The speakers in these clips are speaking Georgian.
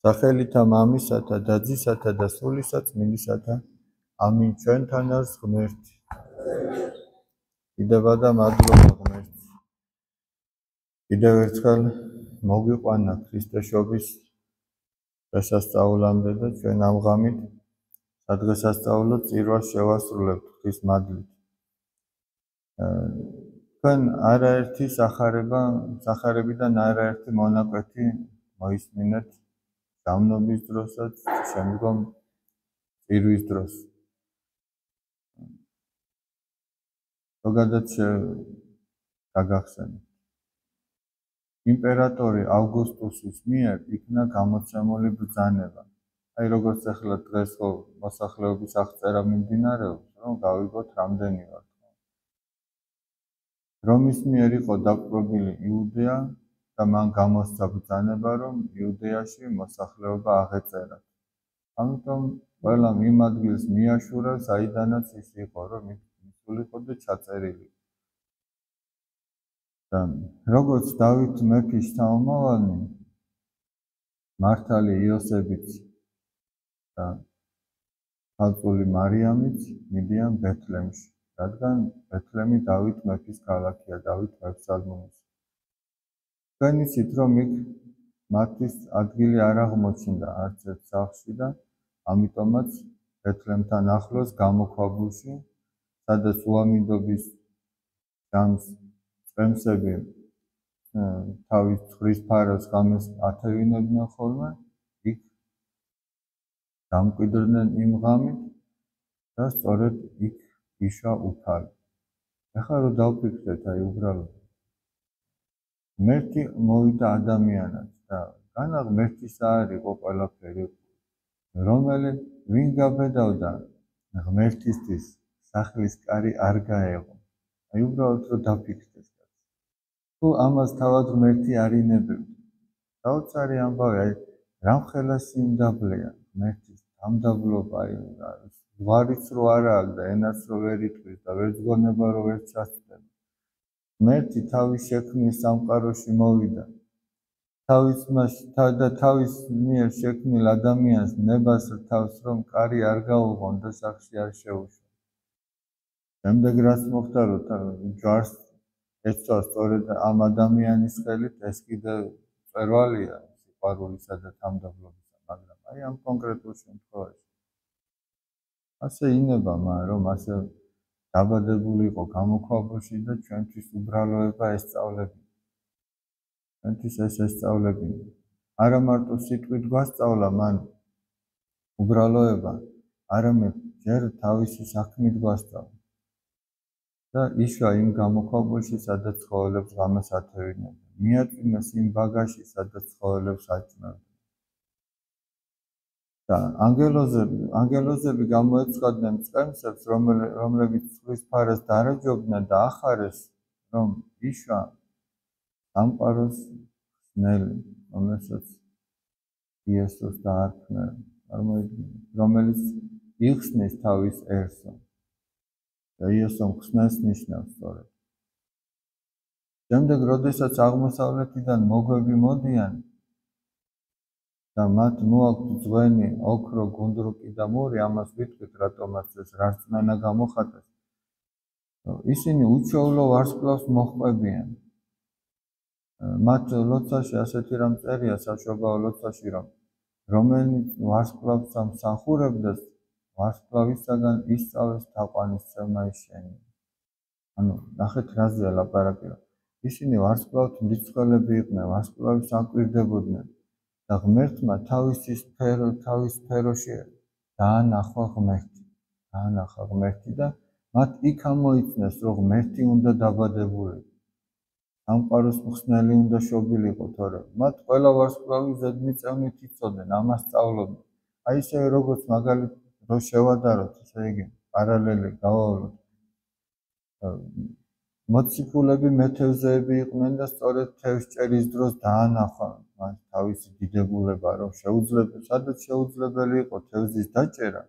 სახელითა მამისათა და ძისათა და სულისა წმინდისათა. ამინ. ჩვენთან არის ღმერთი. კიდევა და მადლობა ღმერთს. კიდევ ერთხელ მოგვიყვანა ქრისტეშობის დღესასწაულამდე და ჩვენ ამ ღამით სადღესასწაულო წირვას შევასრულებთ ღვთის მადლით. თქვენ არაერთი სახარებიდან არაერთი მონაკვეთი მოისმინეთ გამნობის დროსაც, შემდგომ წირვის დროს. ზოგადად გაგახსენეთ. იმპერატორი ავგუსტუსის მიერ იქნა გამოცემული ბრძანება. აი როგორც ახლა დღეს მოსახლეობის აღწერა მიმდინარეობს, რომ გავიგოთ რამდენი ვართ. რომის მიერ იყო დაპყრობილი იუდეა და მან გამოსცა ბრძანება, რომ იუდეაში მოსახლეობა აღეწერათ. ამიტომ ყველამ იმ ადგილს მიაშურა, საიდანაც ის იყო, რომ მისულიყო და ჩაწერილი. და როგორც დავით მეფის შთამომავალი, მართალი იოსებიც და ქალწული მარიამიც მიდიან ბეთლემში, რადგან ბეთლემი დავით მეფის ქალაქია, დავით მეფსალმუნის. თქვენ იცით, რომ იქ მათთვის ადგილი არ აღმოჩნდა არც ერთ სახლში და ამიტომაც ბეთლემთან ახლოს გამოქვაბულში, სადაც უამინდობის ჯამს წვემსები თავის ცხრის ფაროს ღამეს ათევინებდნენ ხოლმე, იქ დამკვიდრდნენ იმ ღამით და სწორედ იქ იშვა უფალი. ეხლა რომ დავფიქრდეთ, აი უბრალოდ ღმერთი მოვიდა ადამიანად და განა ღმერთისა არ იყო ყველაფერი, ვინ გაბედავდა ღმერთისთვის სახლის კარი არ გაეღო. აი უბრალოდ რომ დავფიქრდეთ. თუ ამას თავად ღმერთი არ ინებებდა, საოცარი ამბავი, აი რამხელა სიმდაბლეა ღმერთის დამდაბლობა, ზღვარიც რო არა აქვს და ენაც რო ვერ იტყვის და ვერ ძგონება რო ვერ ჩასწდება. ღმერთი თავის შექმნის სამყაროში მოვიდა, თავის მიერ შექმნილ ადამიანს ნებას რთავს, რომ კარი არ გაუღონ და სახში არ შეუშვა. შემდეგ რაც მოხდა, რომ ჯვარს ეცვა სწორედ ამ ადამიანის ხელით, ეს კიდევ მწვერვალია სიყვარულისა და თამდაბლობისა, მაგრამ აი ამ კონკრეტულ შემთხვევაში ასე ინება, რომ ასე დაბადებული იყო გამოქვაბულში და ჩვენთვის უბრალოება ესწავლებინა. ჩვენთვის ეს ესწავლებინა. არა მარტო სიტყვით გვასწავლა მან უბრალოება, არამედ ჯერ თავისი საქმით გვასწავლა. და იშვა იმ გამოქვაბულში, სადაც ცხოველებს ღამეს ათევინებდნენ. მიაწვინეს იმ ბაგაში, სადაც ცხოველებს აჭმევდნენ. და ანგელოზები გამოეცხადნენ მწყემსებს, რომლებიც ცხრის ფარას დარაჯობდნენ და ახარეს, რომ იშვა სამყაროს ხსნელი, რომელსაც იესოს დაარქმევენ, რომელიც იხსნის თავის ერსო. და იესომ ხსნას ნიშნავს სწორედ. შემდეგ, როდესაც აღმოსავლეთიდან მოგვები მოდიან და მათ მოაქვთ ძღვენი, ოქრო, გუნდრუკი და მური, ამას ვიტყვით, რატომაც ეს რწმენა გამოხატეს. ისინი უჩვეულო ვარსკვლავს მოჰყვებიან. მათ ლოცვაში ასეთი რამ წერია, საშობაო ლოცვაში, რომ რომელიც ვარსკვლავს სამსახურებდეს, ვარსკვლავისაგან ისწავეს თაყვანისცემა შენი. ანუ ნახეთ რაზეა ლაპარაკი. ისინი ვარსკვლავთ მრიცხველები იყვნენ, ვარსკვლავის აკვირდებოდნენ და ღმერთმა თავის სფეროში დაანახვა ღმერთი და მათ იქ ამოიწნეს, რომ ღმერთი უნდა დაბადებული. სამყაროს მხსნელი უნდა შობილიყო, თორემ მათ ყველა ვარსკვლავი ზედმიწევნით იცოდნენ, ამას სწავლობდნენ. აი ისევე როგორც მაგალითად რო შევადაროთ, ესე იგი პარალელი გავავლოთ. მოციქულები მეთევზეები იყვნენ და სწორედ თევზჭერის დროს დაანახვა მათ თავისი დიდებულება, რომ სადაც შეუძლებელი იყო თევზის დაჭერა,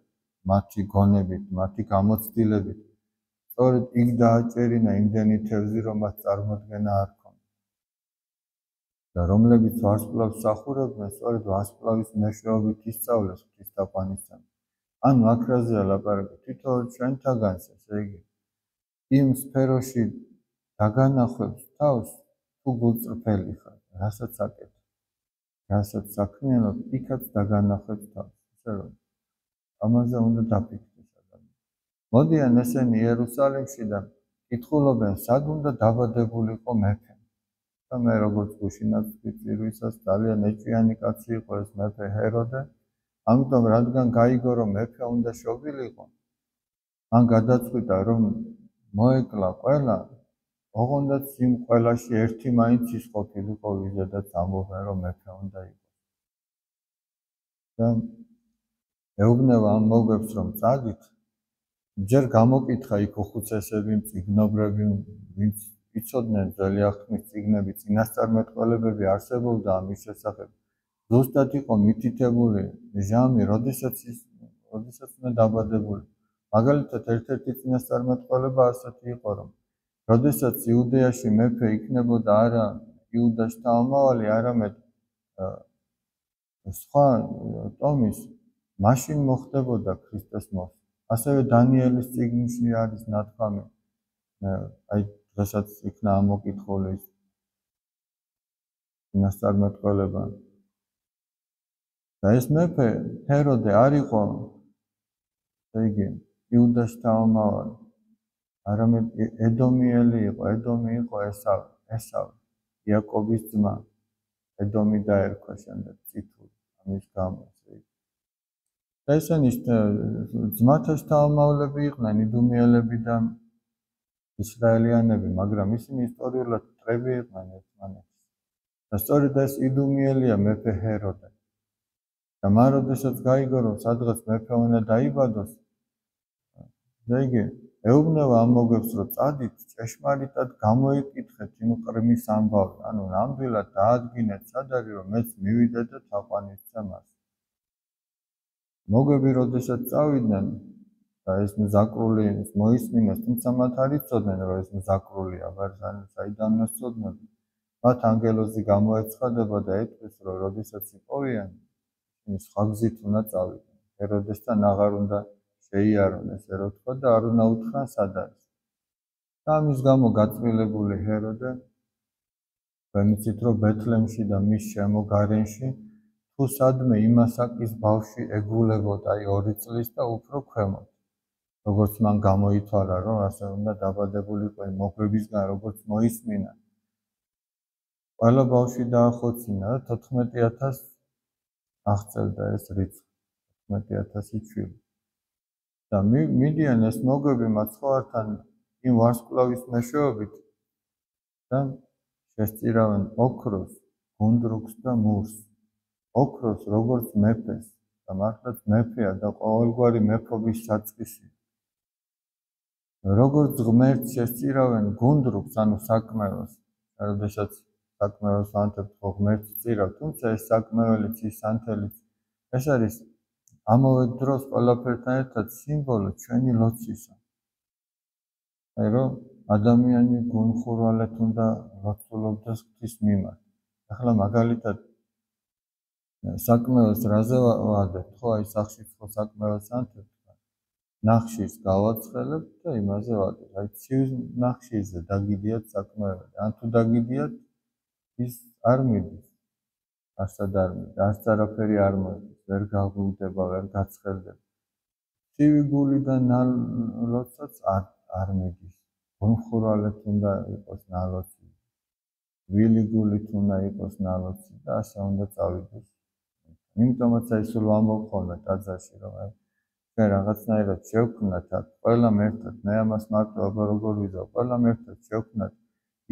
მათი გონებით, მათი გამოცდილებით, სწორედ იქ დააჭერინა იმდენი თევზი, რომ მათ წარმოდგენა არ ჰქონდა. და რომლებიც ვარსკვლავს მსახურებდნენ, სწორედ ვარსკვლავის მეშვეობით ისწავლეს ღვთისთაყვანისცემა. ანუ აქ რაზეა ლაპარაკი? თითოეულ ჩვენთაგანს, ესე იგი, იმ სფეროში დაგანახვებს თავს, თუ გულწრფელი ხარ, რასაც აკეთებ, რასაც საქმიანობ, იქაც დაგანახვებს თავს. ისე რომ ამაზე უნდა დაფიქრდეს ადამიანი. მოდიან ესენი იერუსალიმში და კითხულობენ, სად უნდა დაბადებულიყო მეფე. და მე როგორც გუშინაც ვიწირვისას ძალიან ეჭვიანი კაცი იყო ეს მეფე ჰეროდე. ამიტომ რადგან გაიგო რომ მეფე უნდა შობილიყო, მან გადაწყვიტა რომ მოეკლა ყველა, ოღონდაც იმ ყველაში ერთი მაინც ის ყოფილიყო, ვიზედაც ამბობენ რომ მეფე უნდა იყოს. და ეუბნება ამ მოგებს რომ წადით, ჯერ გამოკითხა იქ უხუცესები, მწიგნობრები, ვინც იცოდნენ ძველი აღთქმის წიგნები, წინასწარმეტყველებები არსებობდა ამის შესახებ. ზუსტად იყო მითითებული ჟამი, როდესაც უნდა დაბადებული. მაგალითად, ერთ-ერთი წინასწარმეტყველება ასეთი იყო, რომ როდესაც იუდეაში მეფე იქნებოდა არა იუდას შთამომავალი, არამედ სხვა ტომის, მაშინ მოხდებოდა ქრისტეს მოსვლა. ასევე დანიელის წიგნში არის ნათქვამი, აი დღესაც იქნა ამოკითხული წინასწარმეტყველება. და ეს მეფე ჰეროდე არ იყო, ესე იგი, იუდას შთამომავალი, არამედ ედომიელი იყო. ედომი იყო ესავი, იაკობის ძმა. ედომი დაერქვა შემდეგ წითური, ამის გამო. და ესენი ძმათა შთამომავლები იყვნენ იდუმიელები და ისრაელიანები, მაგრამ ისინი ისტორიულად მტრები იყვნენ ერთმანეთს. და სწორედ ეს იდუმიელია მეფე ჰეროდე. და მან როდესაც გაიგო რომ სადღაც მეფე უნდა დაიბადოს, ესე იგი ეუბნება ამ მოგებს რომ წადით, ჭეშმარიტად გამოიკითხეთ იმ ყრმის ამბავი, ანუ ნამდვილად დაადგინეთ სად არის რომ მეც მივიდე და თაყვანისცე მას. მოგები როდესაც წავიდნენ და ეს მზაკრული მოისმინეს, თუმცა მათ არ იცოდნენ რომ ეს მზაკრულია, საიდან მოსწოდნენ. მათ ანგელოზი გამოეცხადება და ეტყვის რომ როდესაც იპოვიან, სხვა გზით უნდა წავიდნენ. ჰეროდესთან აღარ უნდა შეიარონ, ესე რომ თქვა და არ უნდა უთხრან სად არის. და ამის გამო გაწმილებული ჰეროდე, ვემიცით რომ ბეთლემში და მის შემოგარენში თუ სადმე იმასაკის ბავშვი ეგულებოდა, აი 2 წლის და უფრო ქვემოთ. როგორც მან გამოითვალა რომ ასე უნდა დაბადებულიყო იმ მოგვებისგან, როგორც მოისმინა. ყველა ბავშვი დაახოცინა და 14,000 აღწევდა ეს რიცხვი, 14,000 შვილი. და მიდიან ეს მოგვები მაცხოვართან იმ ვარსკვლავის მეშვეობით და შესწირავენ ოქროს, გუნდრუქს და მურს. ოქროს როგორც მეფეს და მართლაც მეფეა და ყოველგვარი მეფობის საწყისი. როგორც ღმერთს შესწირავენ გუნდრუქს, ანუ საკმევოს, როდესაც საკმევოს ანთებთ ხო ღმერთს წირავ, თუმცა ეს საკმეველიც ის ანთელიც ეს არის ამავე დროს ყველაფერთან ერთად სიმბოლო ჩვენი ლოცვისა. აი რომ ადამიანი გულხურვალეთ უნდა ლოცულობდეს ღვთის მიმართ. ახლა მაგალითად საკმევოს რაზე ვადებთ, ხო აი სახშიც ხო საკმევოს ანთებთ, ნახშის გავაცხელებთ და იმაზე ვადებთ. აი ცივ ნახშისზე დაგიდიათ საკმეველი, ან თუ დაგიდიათ ის არ მიდის, არსად არ მიდის, არც არაფერი არ მოდის, ვერ გაღვივდება, ვერ გაცხელდება. ცივი გულიდან ნალოცვაც არ მიდის. გულხურვალეთ უნდა იყოს ნალოცი, ვილი გულით უნდა იყოს ნალოცი და ასე უნდა წავიდეს. იმიტომაც აი სულ ვამბობ ხოლმე ტაძარში, რომ აი ჩვენ რაღაცნაირად შევქმნათ აქ ყველამ ერთად, მე ამას მარტო აბა როგორ ვიზავ, ყველამ ერთად შევქმნათ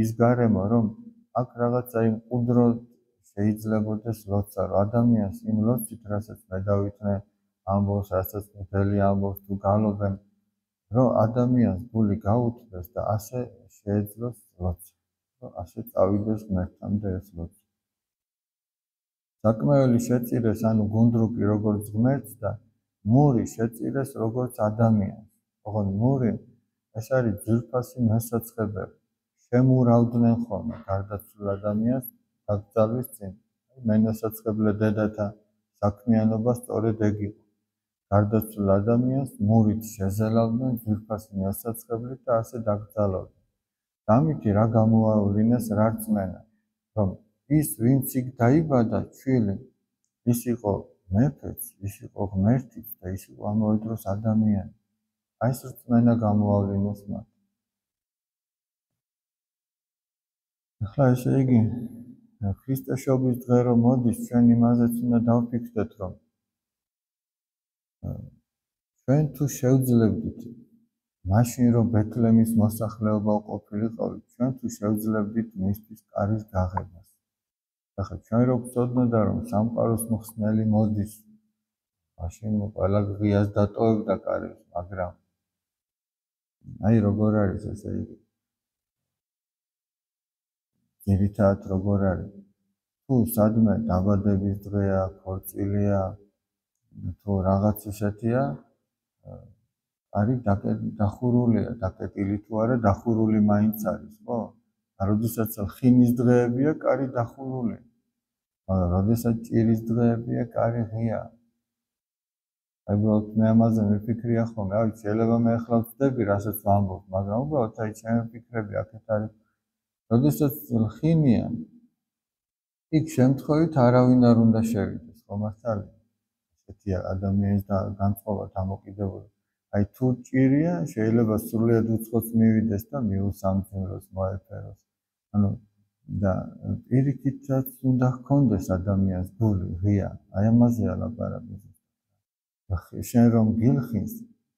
ის გარემო, რომ აქ რაღაცა იმ მყუდროდ შეიძლებოდეს ლოცვა, რომ ადამიანს იმ ლოცვით, რასაც მე დავითნე ამბობს, რასაც მთელი ამბობს თუ გალობენ, რომ ადამიანს გული გაუთბეს და ასე შეეძლოს ლოცვა, რომ ასე წავიდეს ღმერთამდე ეს ლოცვა. საკმეველი შეწირეს, ანუ გუნდრუკი როგორც ღმერთს და მური შეწირეს როგორც ადამიანს. ოღონდ მური ეს არის ძვირფასი მესაცხებელი. შემურავდნენ ხოლმე გარდაცვლილ ადამიანს დაკრძალვის წინ. მენასაცხებლე დედათა საქმიანობა სწორედ ეგ იყო. გარდაცვლილ ადამიანს მურით შეზელავდნენ ძვირფასი მენასაცხებლით და ასე დაკრძალავდნენ. ამითი რა გამოავლინეს რა რწმენა, რომ ის ვინც იქ დაიბადა ჩვილი, ის იყო მეფეც, ის იყო ღმერთიც და ის იყო ამავე დროს ადამიანი. აი ეს რწმენა გამოავლინეს მათ. ახლა ესე იგი ქრისტეშობის დღე რომ მოდის, ჩვენ იმაზეც უნდა დავფიქრდეთ, რომ ჩვენ თუ შევძლებდით მაშინ რომ ბეთლემის მოსახლეობა ყოფილიყავით, ჩვენ თუ შევძლებდით მისთვის კარის გაღებას. ახლა ჩვენ რო გვწოდნოდა რომ სამყაროს მხსნელი მოდის, მაშინ ყველა ღიას დატოვებდა კარის, მაგრამ აი როგორ არის ესე იგი. ძირითადად როგორ არის? თუ სადმე დაბადების დღეა, ქორწილია, თუ რაღაც ისეთია, არის დახურულია, დაკეტილი თუ არა, დახურული მაინც არის, ხო? როდესაც ხინის დღეებია, კარი დახურულია. მაგრამ როდესაც ჭირის დღეებია, კარი ღია. აი უბრალოდ მე ამაზე მიფიქრია ხოლმე, აი შეიძლება მე ახლა ვწდები, რასაც ვამბობ, მაგრამ უბრალოდ აი ჩემი ფიქრები აქეთ არის. როდესაც ხინია, იქ შემთხვევით არავინ არ უნდა შევიდეს, ხო მართალია? ესეთი ადამიანის განწყობა დამოკიდებული. აი თუ ჭირია, შეიძლება სრულიად უცხოც მივიდეს და მიუსამძიმროს, მოეფეროს. ანუ და პირიქითაც უნდა ჰქონდეს ადამიანს გული ღია. აი ამაზეა ლაპარაკი. შენ რომ გილხინს,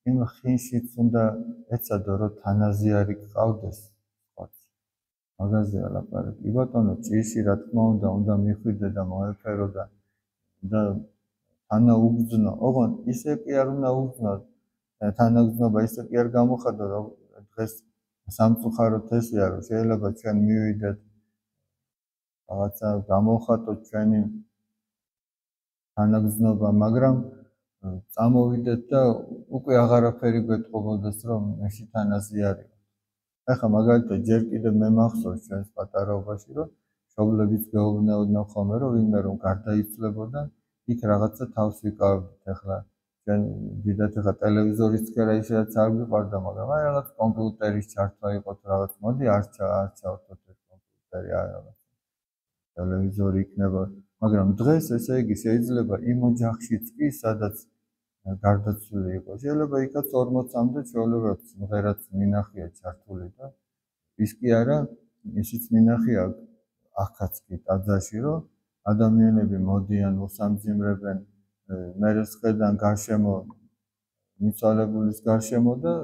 იმ ხინშიც უნდა ეცადო, რომ თანაზიარი გყავდეს. მაგაზეა ლაპარაკი. კი ბატონო, ჭიში რა თქმა უნდა მიხვიდე და მოეფერო და თანაუგზნო. ოღონდ ისე კი არ უნდა უგზნო. თანაგზნობა ისე კი არ გამოხატო, რომ დღეს სამწუხაროდ ესეა, რომ შეიძლება ჩვენ მივიდეთ რაღაცა გამოხატოთ ჩვენი თანაგზნობა, მაგრამ წამოვიდეთ და უკვე აღარაფერი გვეტყობოდეს, რომ მეში თანაზიარი ვარ. ახლა მაგალითად ჯერ კიდევ მე მახსოვს ჩვენს პატარაობაში, რომ მშობლებიც გეუბნებოდნენ ხოლმე, რომ ვინმე რომ გარდაიცვლებოდა, იქ რაღაცა თავს ვიკავებდით. ახლა ჩვენ დიდათ ახლა ტელევიზორის ცქერა ისედაც არ გვიყვარდა, მაგრამ აი რაღაც კომპიუტერის ჩართვა იყო თუ რაღაც, მოდი არ ჩავთოთ ეს კომპიუტერი, აი რაღაც ტელევიზორი იქნება, მაგრამ დღეს ესე იგი შეიძლება იმ ოჯახშიც კი, სადაც გარდაცვლილი იყო, შეიძლება იქაც 40-მდე ჩვეულებრივად სიმღერაც მინახია ჩართული და ის კი არა, ისიც მინახია აქაც კი ტაძარში, რომ ადამიანები მოდიან, უსამძიმრებენ, მერე სხედან გარშემო მიცვალებულის გარშემო და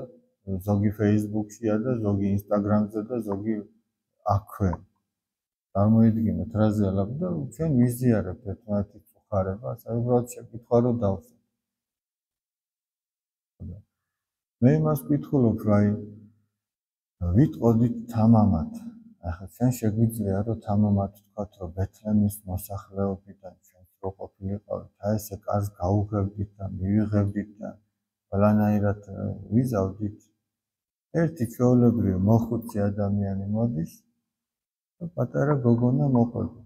ზოგი Facebook-შია და ზოგი Instagram-ზე და ზოგი აქვე. წარმოიდგინეთ რაზე ალაპარაკობ და ჩვენ ვიზიარებთ ერთმანეთის უხარებას, აი უბრალოდ შეკითხვა რომ დავსვათ. მე იმას ვკითხულობ, რომ აი ვიტყოდით თამამად. ახლა ჩვენ შეგვიძლია რომ თამამად ვთქვათ, რომ ბეთლემის მოსახლეობიდან ჩვენ რო ყოფილიყავით, აი ესე კარს გაუღებდით და მივიღებდით და ყველანაირად ვიზავდით. ერთი ჩვეულებრივი მოხუცი ადამიანი მოდის და პატარა გოგონა მოყვება.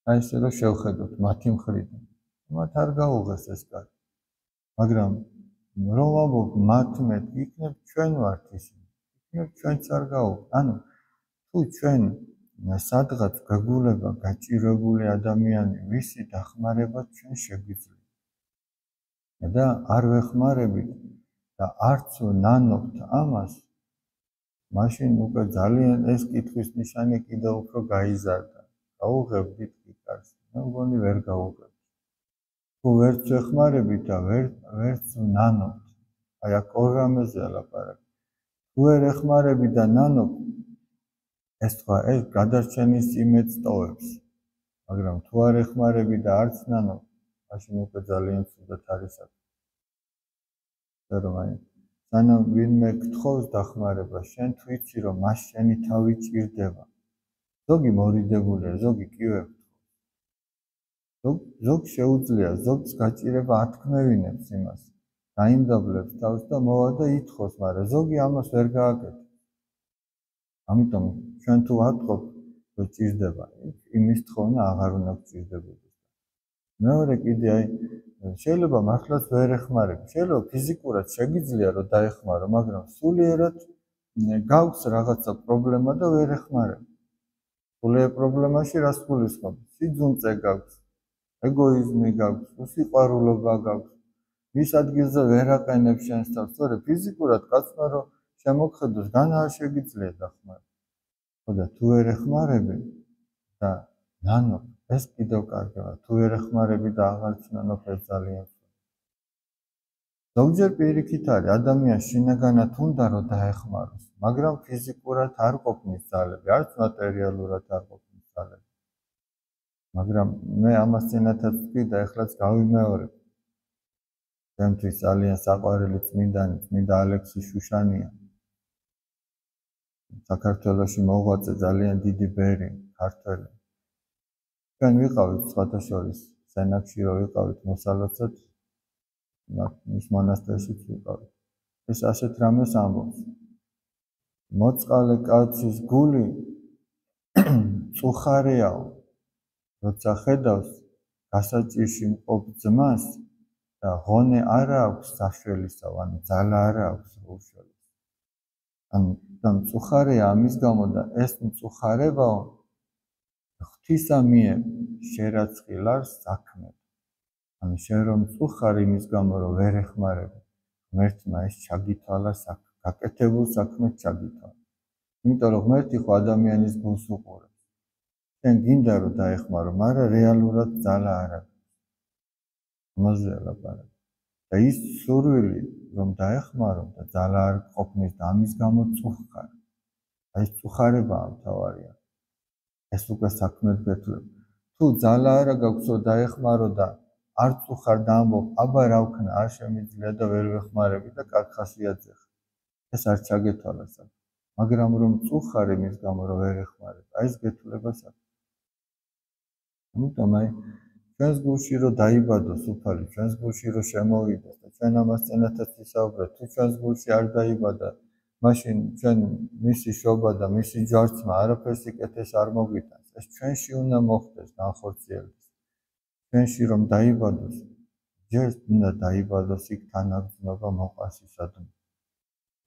აი ესე რომ შევხედოთ მათი მხრიდან. მათ არ გაუღეს ეს კარი. მაგრამ რომ ვამბობ მათ მეტ იქნებ ჩვენ ვართ ისინი. იქნებ ჩვენც არ გაუღ. ანუ თუ ჩვენ სადღაც გაგულება გაჭირებული ადამიანი, ვისი დახმარება ჩვენ შეგვიძლია. და არ ვეხმარებით და არც ნანობთ ამას, მაშინ უკვე ძალიან ეს კითხვის ნიშანი კიდევ უფრო გაიზარდა. გაუღებდით კი კარს, მე მგონი ვერ გაუღებთ. თუ ვერც ვეხმარებით და ვერც ნანობთ, აი აქ ორ რამეზეა ლაპარაკი. თუ ვერ ეხმარებით და ნანობთ, ეს თქვა, ეს გადარჩენის იმედს ტოვებს. მაგრამ თუ არ ეხმარებით და არც ნანობთ, მაშინ უკვე ძალიან ცუდად არის აქ. რომ აი სანამ ვინმე გთხოვს დახმარებას, შენ თუ იცი, რომ მას შენი თავი ჭირდება. ზოგი მორიდებულია, ზოგი კი ვერ გთხოვს. ზოგს შეუძლია, ზოგს გაჭირება ათქმევინებს იმას, დაიმდაბლებს თავს და მოვა და ითხოვს, მაგრამ ზოგი ამას ვერ გააკეთებს. ამიტომ ჩვენ თუ ვატყობ, რომ ჭირდება, იმის თხოვნა აღარ უნდა გჭირდებოდეს. მეორე კიდე აი შეიძლება მართლაც ვერ ეხმარები, შეიძლება ფიზიკურად შეგიძლია რომ დაეხმარო, მაგრამ სულიერად გაქვს რაღაცა პრობლემა და ვერ ეხმარები. სულიერ პრობლემაში რას გულისხმობ? სიძუნწე გაქვს, ეგოიზმი გაქვს, უსიყვარულობა გაქვს. ვის ადგილზე ვერ აყენებ შენს თავს, თორე ფიზიკურად კაცმა რომ შემოგხედოს, განაა შეგიძლია დახმარო. ხოდა თუ ვერ ეხმარები და ნანო, ეს კიდევ კარგია, თუ ვერ ეხმარები და აღარც ნანო, ეს ძალიან ზოგჯერ პირიქით არის, ადამიანს შინაგანად უნდა რომ დაეხმაროს, მაგრამ ფიზიკურად არ ყოფნის ძალები, არც მატერიალურად არ ყოფნის ძალები. მაგრამ მე ამას წინათაც ვთქვი და ეხლაც გავიმეორებ. ჩემთვის ძალიან საყვარელი წმინდანი, წმინდა ალექსი შუშანია. საქართველოში მოღვაწე ძალიან დიდი ბერი, ქართველი. ჩვენ ვიყავით სხვათა შორის, სენაკში რომ ვიყავით მოსალოცად, მის მონასტერშიც ვიყავით. ეს ასეთ რამეს ამბობს. მოწყალე კაცის გული წუხარეაო, როცა ხედავს გასაჭირში მყოფ ძმას და ღონე არა აქვს საშველისა, ანუ ძალა არა აქვს უშველის. ანუ და მწუხარეა ამის გამო და ეს მწუხარებაო ღვთისა მიერ შერაცხილარ საქმე. ანუ შენ რომ მწუხარ იმის გამო რომ ვერ ეხმარები, ღმერთმა ეს ჩაგითვალა საქმე, გაკეთებულ საქმეს ჩაგითვალა. იმიტომ რომ ღმერთი ხო ადამიანის გულს უყურებს. შენ გინდა რომ დაეხმარო, მაგრამ რეალურად ძალა არ აქვს. ამაზე ლაპარაკი. და ის სურვილი რომ დაეხმარო და ძალა არ ყოფნის და ამის გამო წუხარ. აი წუხარებაა მთავარია. ეს უკვე საქმეს გეთვლებ. თუ ძალა არა გაქვს რომ დაეხმარო და არ წუხარ და ამბობ, აბა რა ვქნა, არ შემიძლია და ვერ ვეხმარები და კაც ხასიათზე ხარ. ეს არ ჩაგეთვალა საქმე. მაგრამ რომ წუხარ იმის გამო რომ ვერ ეხმარებ, აი ეს გეთვლება საქმე. ამიტომ აი ჩვენს გულში რომ დაიბადოს უფალი, ჩვენს გულში რომ შემოვიდეს და ჩვენ ამას წინათაც ვისაუბრეთ, თუ ჩვენს გულში არ დაიბადა, მაშინ ჩვენ მისი შობა და მისი ჯვარცმა არაფერს იკეთეს არ მოგიტანს. ეს ჩვენში უნდა მოხდეს, განხორციელდეს. ჩვენში რომ დაიბადოს, ჯერ უნდა დაიბადოს იქ თანაგრძნობა მოყვასისადმი,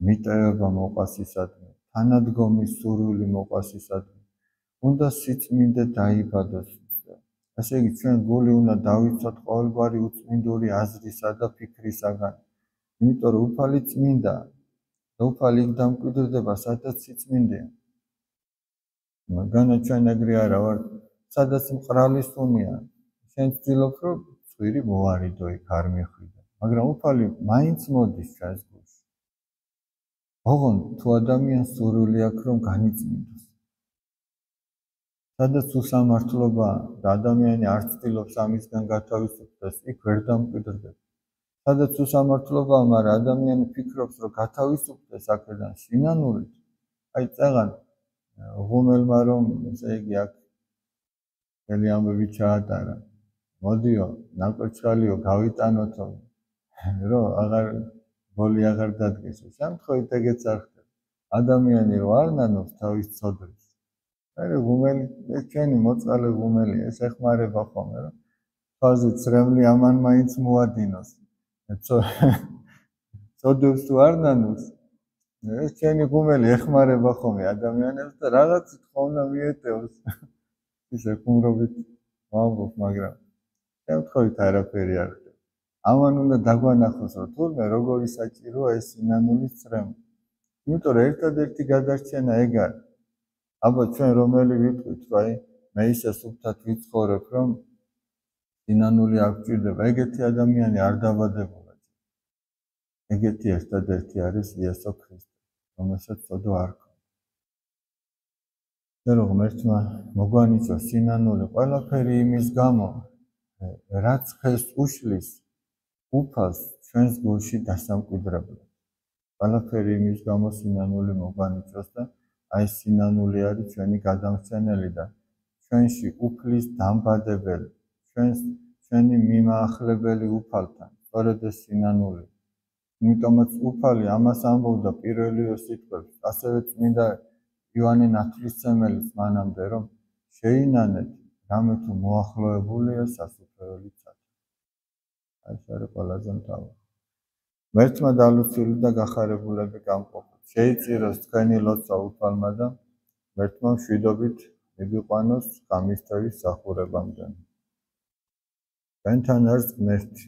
მიტევება მოყვასისადმი, თანადგომის სურვილი მოყვასისადმი. უნდა სიწმინდე დაიბადოს. ასე იგი ჩვენ გული უნდა დავიცოთ ყოველგვარი უწმინდური აზრისა და ფიქრისაგან. იმიტომ რომ უფალი წმინდაა და უფალი იქ დამკვიდრდება, სადაც სიწმინდეა. მაგრამ ჩვენ ეგრე არა ვართ, სადაც მყრალი სუნია. შენ ცდილობ რომ ცხვირი მოვარიდო იქ არ მიხვიდე. მაგრამ უფალი მაინც მოდის ჩვენს გულში. ოღონდ თუ ადამიანს სურვილი აქვს რომ განიწმინდოს. სადაც უსამართლობაა და ადამიანი არ ცდილობს ამისგან გათავისუფლდეს, იქ ვერ დამკვიდრდება. სადაც უსამართლობაა, მაგრამ ადამიანი ფიქრობს, რომ გათავისუფლდეს აქედან სინანულით, აი წაღან ღუმელმა რომ ესე იგი აქ მთელი ამბები ჩაატარა. მოდიო, ნაკოჩხალიო, გავიტანოთო, რომ აღარ ბოლი აღარ დადგესო. შემთხვევით ეგეც არ ხდება. ადამიანი რო არ ნანობს თავის ცოდვას. აი ღუმელი, ეს ჩვენი მოწყალე ღუმელია, ეს ეხმარება ხოლმე, რომ თავზე ცრემლი ამან მაინც მოადინოს. ცოდვებს თუ არ ნანობს, ეს ჩვენი ღუმელი ეხმარება ხოლმე ადამიანებს და რაღაც თხოვნა მიეტევს. ისე ხუმრობით ვამბობ, მაგრამ შემთხვევით არაფერი არ ხდება. ამან უნდა დაგვანახოს, რომ თურმე როგორი საჭიროა ეს სინანულის წრემა. იმიტომ რომ ერთადერთი გადარჩენა ეგ არის. აბა ჩვენ რომელი ვიტყვით, რომ აი მე ისე სუფთად ვიცხოვრებ, რომ სინანული არ გვჭირდება, ეგეთი ადამიანი არ დაბადებულა. ეგეთი ერთადერთი არის იესო ქრისტე, რომელსაც ცოდვა არ ქონდა. რომ ღმერთმა მოგვანიჭოს სინანული ყველაფერი იმის გამო, რაც ხეს უშლის უფალს ჩვენს გულში დასამკვიდრებლად. ყველაფერი იმის გამო სინანული მოგვანიჭოს და აი სინანული არის ჩვენი გადამხსენელი და ჩვენში უფლის დამბადებელი, ჩვენი მიმაახლებელი უფალთან, სწორედ ეს სინანული. იმიტომაც უფალი ამას ამბობდა პირველივე სიტყვებში, ასევე წმინდა იოანე ნათლისმცემელიც მანამდე, რომ შეინანეთ, რამე თუ მოახლოებულია სასუფეველი ცათა. ეს არის ყველაზე მთავარი. მერთმა დალუცილი და გახარებულები გამყოფოთ. შეიწიროს თქვენი ლოცვა უფალმა და მერთმა მშვიდობით მიგიყვანოს გამისწევის სახურებამდე. თქვენთან არის ღმერთი,